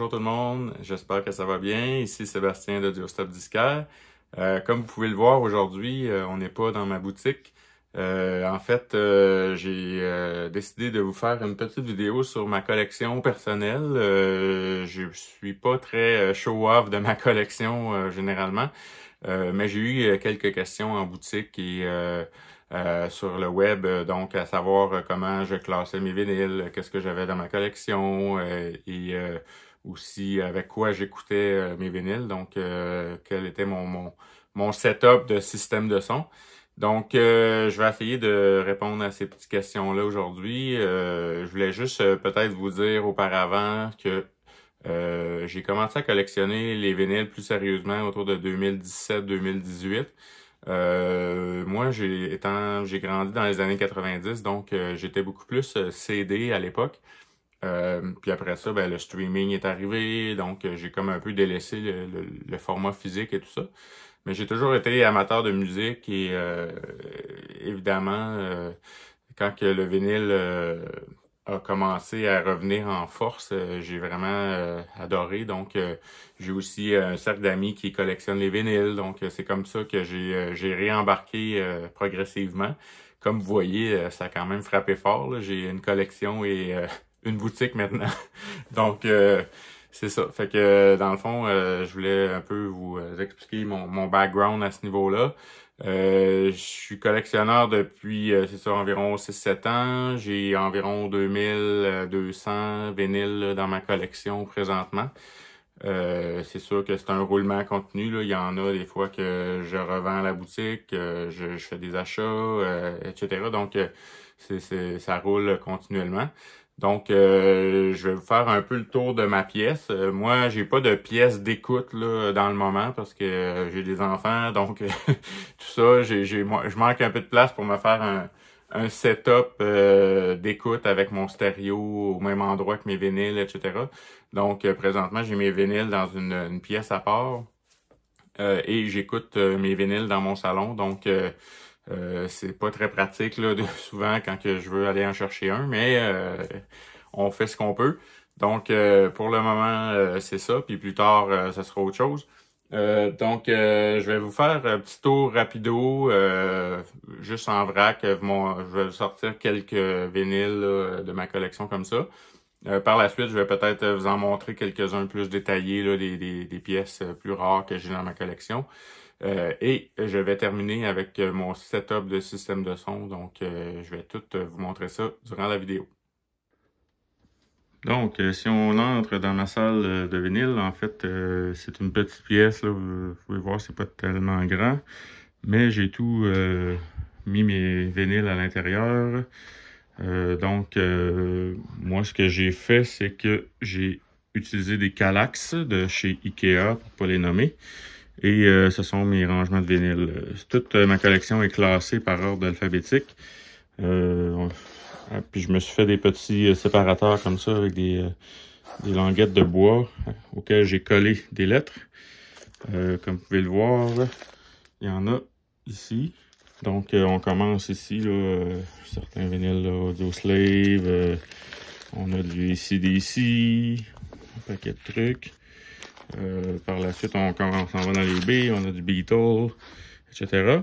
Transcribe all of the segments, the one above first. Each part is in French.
bonjour tout le monde, j'espère que ça va bien. Ici Sébastien de Diostop Disquaire. Comme vous pouvez le voir aujourd'hui, on n'est pas dans ma boutique. J'ai décidé de vous faire une petite vidéo sur ma collection personnelle. Je suis pas très show-off de ma collection généralement, mais j'ai eu quelques questions en boutique et sur le web, donc à savoir comment je classais mes vinyles, qu'est-ce que j'avais dans ma collection et aussi avec quoi j'écoutais mes vinyles, donc quel était mon setup de système de son. Donc, je vais essayer de répondre à ces petites questions-là aujourd'hui. Je voulais juste peut-être vous dire auparavant que j'ai commencé à collectionner les vinyles plus sérieusement autour de 2017-2018. Moi, j'ai grandi dans les années 90, donc j'étais beaucoup plus CD à l'époque. Puis après ça, ben, le streaming est arrivé, donc j'ai comme un peu délaissé le format physique et tout ça. Mais j'ai toujours été amateur de musique et évidemment, quand que le vinyle a commencé à revenir en force, j'ai vraiment adoré. Donc, j'ai aussi un cercle d'amis qui collectionnent les vinyles. Donc, c'est comme ça que j'ai réembarqué progressivement. Comme vous voyez, ça a quand même frappé fort. J'ai une collection et une boutique maintenant. Donc, c'est ça. Fait que dans le fond, je voulais un peu vous expliquer mon background à ce niveau-là. Je suis collectionneur depuis, c'est ça, environ 6-7 ans. J'ai environ 2200 vinyles dans ma collection présentement. C'est sûr que c'est un roulement continu, là. Il y en a des fois que je revends à la boutique, je fais des achats, etc. Donc, ça roule continuellement. Donc, je vais vous faire un peu le tour de ma pièce. Moi, j'ai pas de pièce d'écoute là dans le moment parce que j'ai des enfants, donc tout ça, je manque un peu de place pour me faire un setup d'écoute avec mon stéréo au même endroit que mes vinyles, etc. Donc, présentement, j'ai mes vinyles dans une pièce à part et j'écoute mes vinyles dans mon salon. Donc, c'est pas très pratique là, souvent quand que je veux aller en chercher un, mais on fait ce qu'on peut. Donc, pour le moment, c'est ça. Puis plus tard, ça sera autre chose. Je vais vous faire un petit tour rapido, juste en vrac. Je vais sortir quelques vinyles là, de ma collection comme ça. Par la suite, je vais peut-être vous en montrer quelques-uns plus détaillés, là, des pièces plus rares que j'ai dans ma collection. Et je vais terminer avec mon setup de système de son. Donc, je vais tout vous montrer ça durant la vidéo. Donc, si on entre dans ma salle de vinyle, en fait, c'est une petite pièce. Là, vous pouvez voir, c'est pas tellement grand. Mais j'ai tout mis mes vinyles à l'intérieur. Moi, ce que j'ai fait, c'est que j'ai utilisé des Kallax de chez Ikea, pour pas les nommer. Et ce sont mes rangements de vinyle. Toute ma collection est classée par ordre alphabétique. Puis je me suis fait des petits séparateurs comme ça avec des languettes de bois auxquelles j'ai collé des lettres. Comme vous pouvez le voir, il y en a ici. Donc on commence ici, là, certains vinyles Audioslave, on a du AC/DC, un paquet de trucs. Par la suite, on s'en va dans les B, on a du Beatles, etc.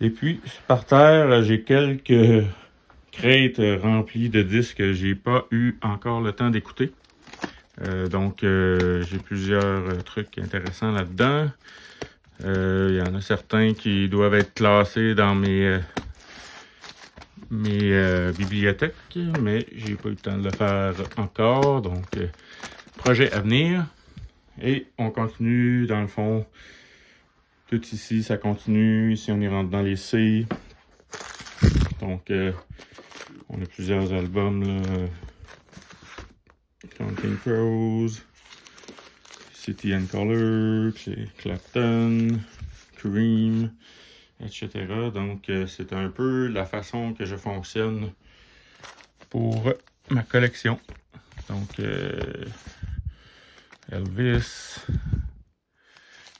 Et puis, par terre, j'ai quelques crêtes remplies de disques que j'ai pas eu encore le temps d'écouter. J'ai plusieurs trucs intéressants là-dedans. Il y en a certains qui doivent être classés dans mes bibliothèques, mais j'ai pas eu le temps de le faire encore. Donc, projet à venir. Et on continue, dans le fond, tout ici, ça continue. Ici, on y rentre dans les C. Donc, on a plusieurs albums, là. Counting Crows, City and Colour, Clapton, Cream, etc. Donc, c'est un peu la façon que je fonctionne pour ma collection. Donc, Elvis.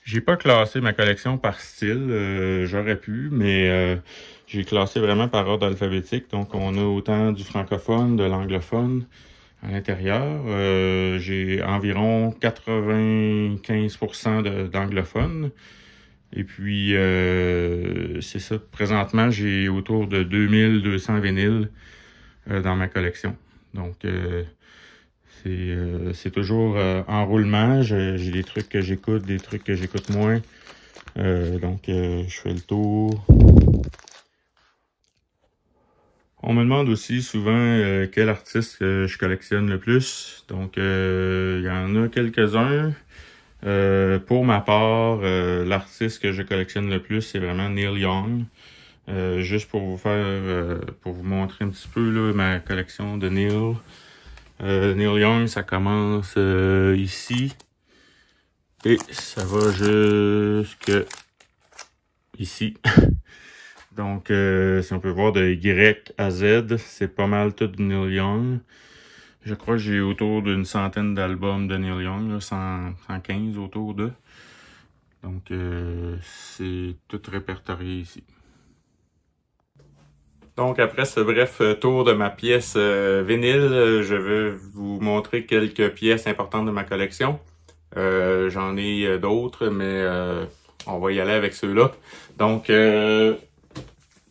J'ai pas classé ma collection par style, j'aurais pu, mais j'ai classé vraiment par ordre alphabétique. Donc on a autant du francophone, de l'anglophone, à l'intérieur. J'ai environ 95% d'anglophones. Et puis, c'est ça. Présentement, j'ai autour de 2200 vinyles dans ma collection. Donc, c'est toujours en roulement. J'ai des trucs que j'écoute, des trucs que j'écoute moins. Donc, je fais le tour. On me demande aussi souvent quel artiste je collectionne le plus. Donc, il y en a quelques-uns. Pour ma part, l'artiste que je collectionne le plus, c'est vraiment Neil Young. Juste pour vous pour vous montrer un petit peu là, ma collection de Neil. Neil Young, ça commence ici. Et ça va jusque ici. Donc, si on peut voir de Y à Z, c'est pas mal tout de Neil Young. Je crois que j'ai autour d'une centaine d'albums de Neil Young, là, 115 autour d'eux. Donc, c'est tout répertorié ici. Donc, après ce bref tour de ma pièce vinyle, je vais vous montrer quelques pièces importantes de ma collection. J'en ai d'autres, mais on va y aller avec ceux-là. Donc,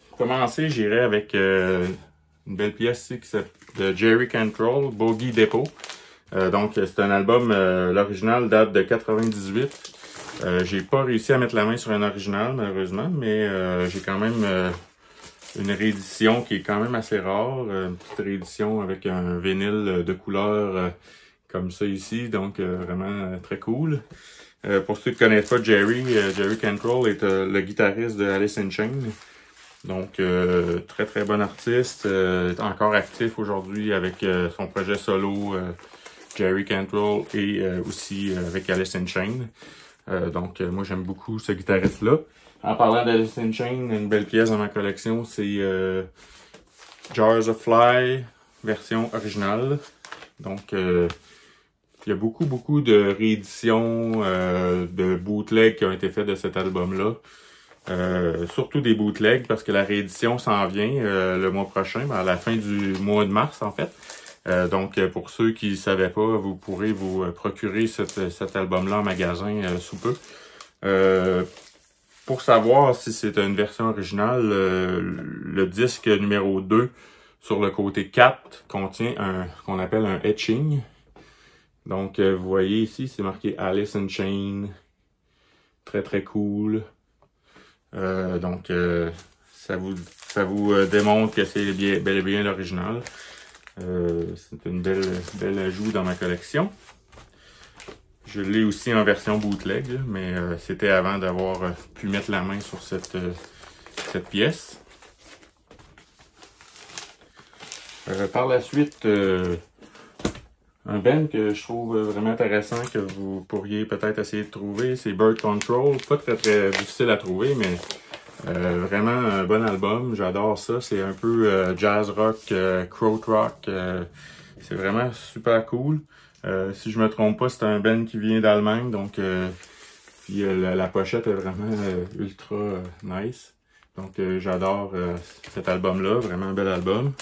pour commencer, j'irai avec une belle pièce ici qui s'appelle de Jerry Cantrell, Bogey Depot. Donc, c'est un album, l'original date de 98. J'ai pas réussi à mettre la main sur un original, malheureusement, mais j'ai quand même une réédition qui est quand même assez rare. Une petite réédition avec un vinyle de couleur comme ça ici, donc vraiment très cool. Pour ceux qui ne connaissent pas Jerry Cantrell est le guitariste de Alice in Chains. Donc, très très bon artiste, encore actif aujourd'hui avec son projet solo Jerry Cantrell et aussi avec Alice in Chains. Donc, moi j'aime beaucoup ce guitariste-là. En parlant d'Alice in Chains, une belle pièce dans ma collection, c'est Jars of Fly, version originale. Donc, il y a beaucoup de rééditions, de bootlegs qui ont été faits de cet album-là. Surtout des bootlegs parce que la réédition s'en vient le mois prochain, à la fin du mois de mars en fait. Donc pour ceux qui ne savaient pas, vous pourrez vous procurer cet album-là en magasin sous peu. Pour savoir si c'est une version originale, le disque numéro 2 sur le côté 4 contient ce qu'on appelle un etching. Donc vous voyez ici, c'est marqué Alice in Chains. Très très cool. Donc, ça vous démontre que c'est bel et bien l'original. C'est une belle ajout dans ma collection. Je l'ai aussi en version bootleg, mais c'était avant d'avoir pu mettre la main sur cette pièce. Par la suite, un band que je trouve vraiment intéressant, que vous pourriez peut-être essayer de trouver, c'est Birth Control. Pas très difficile à trouver, mais vraiment un bon album. J'adore ça. C'est un peu jazz rock, krautrock. C'est vraiment super cool. Si je me trompe pas, c'est un band qui vient d'Allemagne. Donc, puis la pochette est vraiment ultra nice. Donc, j'adore cet album-là. Vraiment un bel album.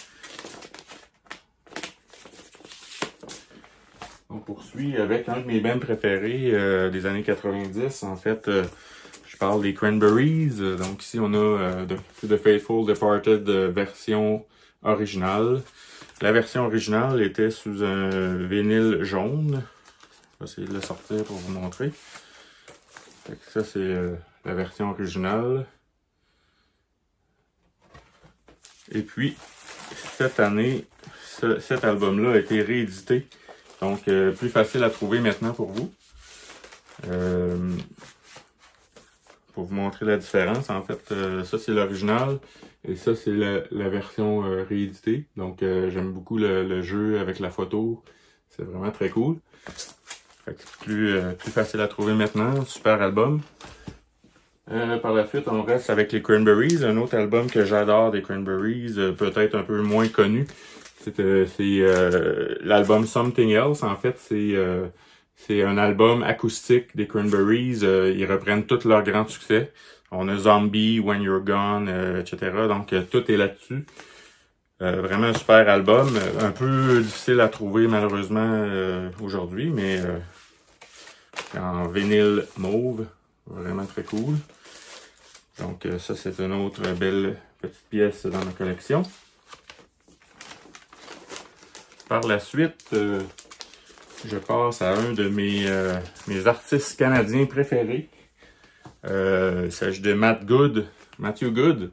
On poursuit avec un de mes bands préférés des années 90. En fait, je parle des Cranberries. Donc ici, on a The Faithful Departed version originale. La version originale était sous un vinyle jaune. Je vais essayer de le sortir pour vous montrer. Fait que ça, c'est la version originale. Et puis, cette année, cet album-là a été réédité. Donc, plus facile à trouver maintenant pour vous. Pour vous montrer la différence, en fait, ça c'est l'original et ça c'est la version rééditée. Donc, j'aime beaucoup le jeu avec la photo. C'est vraiment très cool. Fait que c'est plus facile à trouver maintenant. Super album. Par la suite, on reste avec les Cranberries. Un autre album que j'adore des Cranberries, peut-être un peu moins connu. C'est l'album Something Else. En fait, c'est un album acoustique des Cranberries. Ils reprennent tous leurs grands succès. On a Zombie, When You're Gone, etc. Donc, tout est là-dessus. Vraiment un super album, un peu difficile à trouver malheureusement aujourd'hui, mais en vinyle mauve, vraiment très cool. Donc ça c'est une autre belle petite pièce dans ma collection. Par la suite, je passe à un de mes artistes canadiens préférés. Il s'agit de Matthew Good.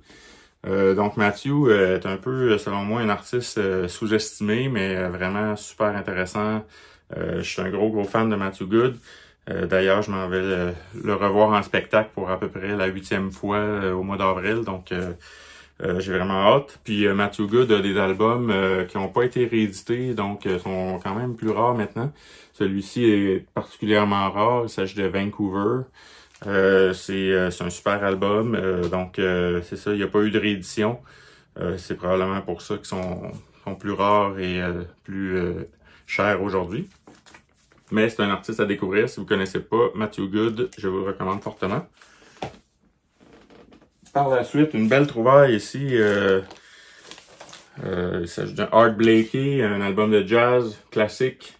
Donc Matthew est un peu, selon moi, un artiste sous-estimé, mais vraiment super intéressant. Je suis un gros fan de Matthew Good. D'ailleurs, je m'en vais le revoir en spectacle pour à peu près la 8e fois au mois d'avril. Donc j'ai vraiment hâte. Puis Matthew Good a des albums qui n'ont pas été réédités, donc sont quand même plus rares maintenant. Celui-ci est particulièrement rare. Il s'agit de Vancouver. C'est un super album, donc c'est ça, il n'y a pas eu de réédition. C'est probablement pour ça qu'ils sont plus rares et plus chers aujourd'hui. Mais c'est un artiste à découvrir. Si vous ne connaissez pas Matthew Good, je vous le recommande fortement. Par la suite, une belle trouvaille ici. Il s'agit d'un Art Blakey, un album de jazz classique.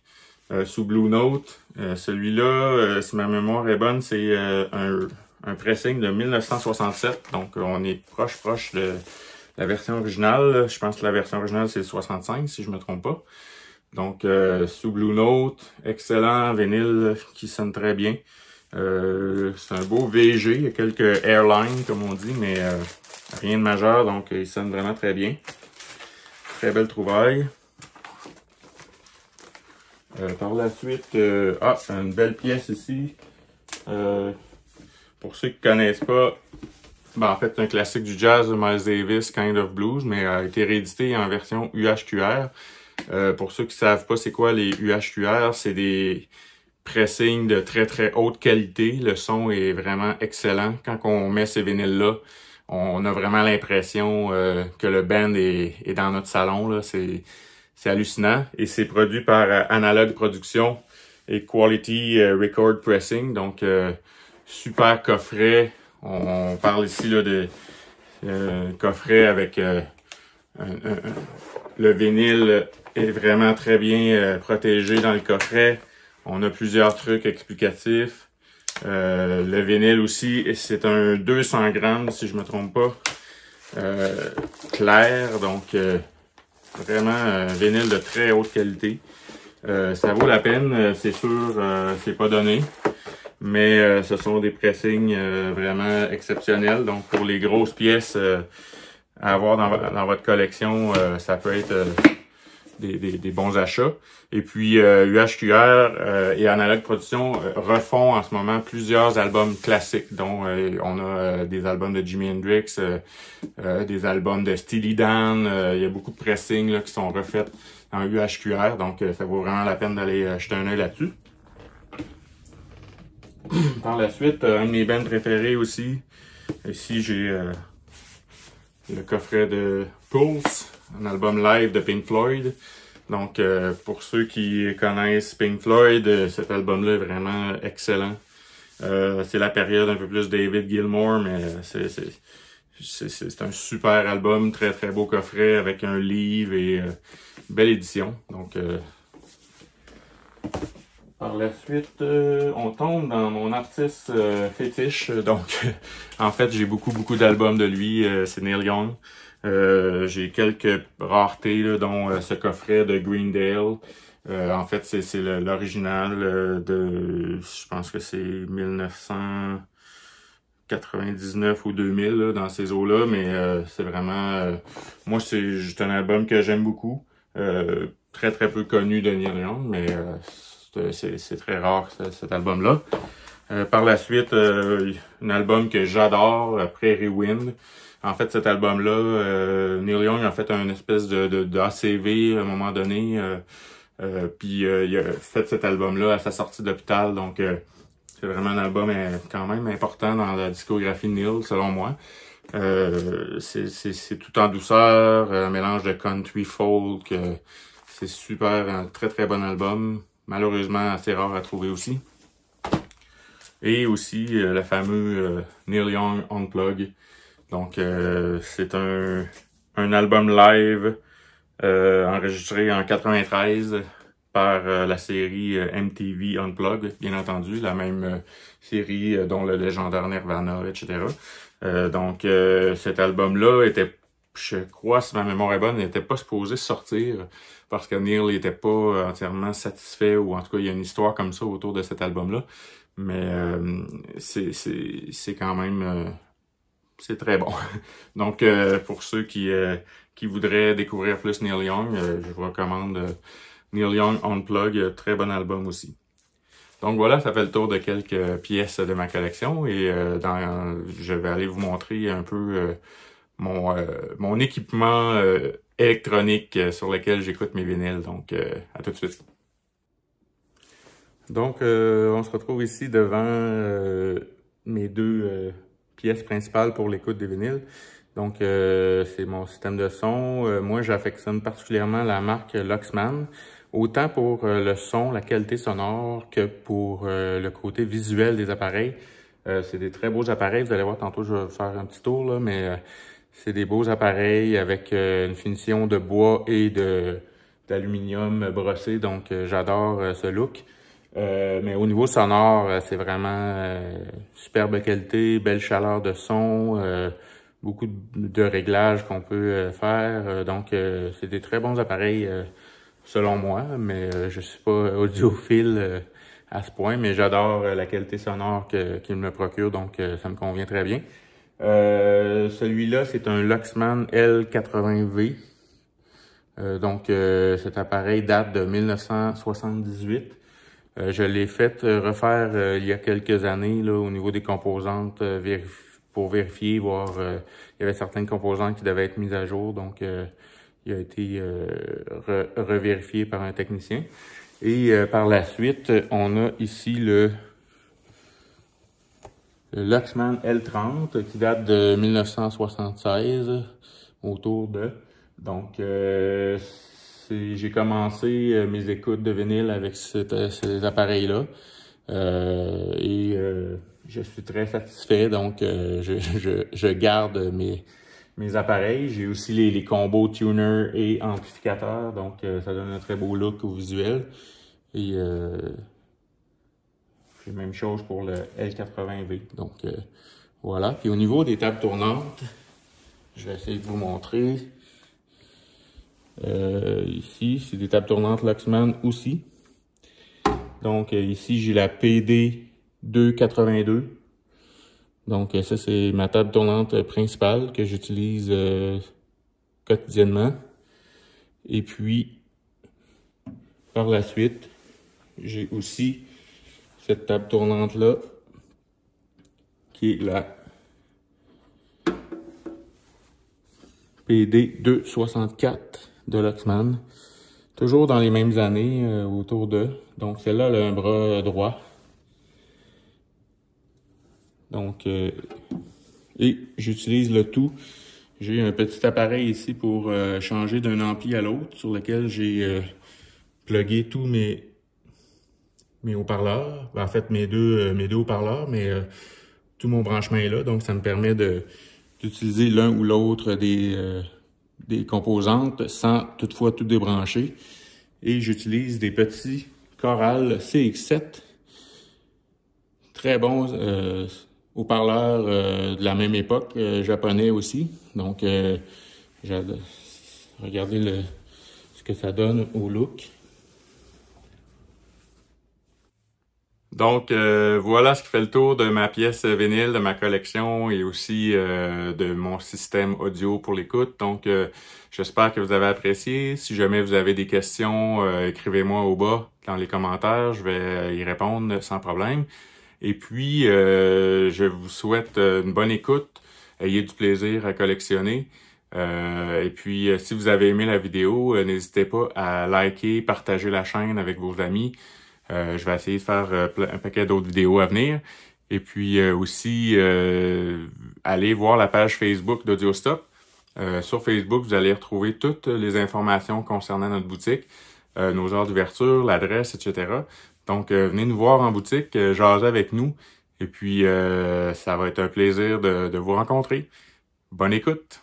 Sous Blue Note. Celui-là, si ma mémoire est bonne, c'est un pressing de 1967. Donc, on est proche de la version originale. Je pense que la version originale, c'est 65, si je me trompe pas. Donc, sous Blue Note, excellent vinyle qui sonne très bien. C'est un beau VG. Il y a quelques airlines, comme on dit, mais rien de majeur. Donc, il sonne vraiment très bien. Très belle trouvaille. Par la suite, une belle pièce ici. Pour ceux qui ne connaissent pas, en fait, c'est un classique du jazz de Miles Davis, Kind of Blues, mais a été réédité en version UHQR. Pour ceux qui ne savent pas c'est quoi les UHQR, c'est des pressings de très très haute qualité. Le son est vraiment excellent. Quand on met ces vinyles-là, on a vraiment l'impression que le band est dans notre salon, là. C'est hallucinant et c'est produit par Analog Production et Quality Record Pressing. Donc, super coffret. On parle ici là, de coffret avec le vinyle est vraiment très bien protégé dans le coffret. On a plusieurs trucs explicatifs. Le vinyle aussi, c'est un 200 grammes si je me trompe pas. Clair, donc... Vraiment un vinyle de très haute qualité. Ça vaut la peine, c'est sûr, c'est pas donné. Mais ce sont des pressings vraiment exceptionnels. Donc pour les grosses pièces à avoir dans votre collection, ça peut être des bons achats. Et puis UHQR et Analog Production refont en ce moment plusieurs albums classiques, dont on a des albums de Jimi Hendrix, des albums de Steely Dan. Il y a beaucoup de pressings là, qui sont refaits en UHQR, donc ça vaut vraiment la peine d'aller jeter un œil là-dessus. Par la suite, un de mes bands préférés aussi. Ici, j'ai le coffret de Pulse, un album live de Pink Floyd. Donc, pour ceux qui connaissent Pink Floyd, cet album-là est vraiment excellent. C'est la période un peu plus David Gilmour, mais c'est un super album, très très beau coffret avec un livre et belle édition. Donc, par la suite, on tombe dans mon artiste fétiche. Donc, en fait, j'ai beaucoup d'albums de lui. C'est Neil Young. J'ai quelques raretés, là, dont ce coffret de Greendale. En fait, c'est l'original de, je pense que c'est 1999 ou 2000, là, dans ces eaux-là. Mais c'est vraiment... moi, c'est juste un album que j'aime beaucoup. Très peu connu de Neil Young, mais c'est très rare, cet album-là. Par la suite, un album que j'adore, Prairie Wind. En fait, cet album-là, Neil Young a fait une espèce d'ACV à un moment donné. Puis il a fait cet album-là à sa sortie de l'hôpital. Donc, c'est vraiment un album quand même important dans la discographie de Neil, selon moi. C'est tout en douceur, un mélange de country folk. C'est super, un très bon album. Malheureusement, assez rare à trouver aussi. Et aussi, le fameux Neil Young Unplugged. Donc, c'est un album live enregistré en 93 par la série MTV Unplugged, bien entendu, la même série dont le légendaire Nirvana, etc. Donc cet album-là était, je crois, si ma mémoire est bonne, n'était pas supposé sortir parce que Neil n'était pas entièrement satisfait, ou en tout cas il y a une histoire comme ça autour de cet album-là. Mais c'est quand même c'est très bon. Donc pour ceux qui voudraient découvrir plus Neil Young, je vous recommande Neil Young Unplugged, très bon album aussi. Donc voilà, ça fait le tour de quelques pièces de ma collection et je vais aller vous montrer un peu mon équipement électronique sur lequel j'écoute mes vinyles. Donc à tout de suite. Donc on se retrouve ici devant mes deux pièces principales pour l'écoute des vinyles. Donc c'est mon système de son. Moi j'affectionne particulièrement la marque Luxman. Autant pour le son, la qualité sonore, que pour le côté visuel des appareils. C'est des très beaux appareils. Vous allez voir, tantôt, je vais faire un petit tour, là, mais c'est des beaux appareils avec une finition de bois et d'aluminium brossé. Donc, j'adore ce look. Mais au niveau sonore, c'est vraiment superbe qualité, belle chaleur de son, beaucoup de réglages qu'on peut faire. Donc, c'est des très bons appareils selon moi, mais je suis pas audiophile à ce point, mais j'adore la qualité sonore qu'il me procure, donc ça me convient très bien. Celui-là, c'est un Luxman L80V. Donc cet appareil date de 1978. Je l'ai fait refaire il y a quelques années là, au niveau des composantes pour vérifier, voir il y avait certaines composantes qui devaient être mises à jour, donc il a été revérifié par un technicien. Et par la suite, on a ici le Luxman L30 qui date de 1976, autour de. Donc, j'ai commencé mes écoutes de vinyle avec ces appareils-là. Et je suis très satisfait, donc je garde mes appareils. J'ai aussi les combos tuner et amplificateurs, donc ça donne un très beau look au visuel. Et c'est la même chose pour le L80V. Donc voilà. Puis au niveau des tables tournantes, je vais essayer de vous montrer. Ici, c'est des tables tournantes Luxman aussi. Donc ici, j'ai la PD282. Donc ça, c'est ma table tournante principale que j'utilise quotidiennement. Et puis, par la suite, j'ai aussi cette table tournante-là, qui est la PD264 de Luxman. Toujours dans les mêmes années, autour de. Donc celle-là, elle a un bras droit. Donc, et j'utilise le tout. J'ai un petit appareil ici pour changer d'un ampli à l'autre, sur lequel j'ai plugué tous mes haut-parleurs. En fait, mes deux haut-parleurs, mais tout mon branchement est là. Donc, ça me permet d'utiliser l'un ou l'autre des composantes sans toutefois tout débrancher. Et j'utilise des petits Choral CX7. Très bons haut-parleurs de la même époque, japonais aussi. Donc, regardez ce que ça donne au look. Donc, voilà ce qui fait le tour de ma pièce vinyle, de ma collection et aussi de mon système audio pour l'écoute. Donc, j'espère que vous avez apprécié. Si jamais vous avez des questions, écrivez-moi au bas dans les commentaires. Je vais y répondre sans problème. Et puis, je vous souhaite une bonne écoute. Ayez du plaisir à collectionner. Et puis, si vous avez aimé la vidéo, n'hésitez pas à liker, partager la chaîne avec vos amis. Je vais essayer de faire un paquet d'autres vidéos à venir. Et puis aussi, allez voir la page Facebook d'AudioStop. Sur Facebook, vous allez retrouver toutes les informations concernant notre boutique, nos heures d'ouverture, l'adresse, etc. Donc, venez nous voir en boutique, jaser avec nous. Et puis, ça va être un plaisir de vous rencontrer. Bonne écoute!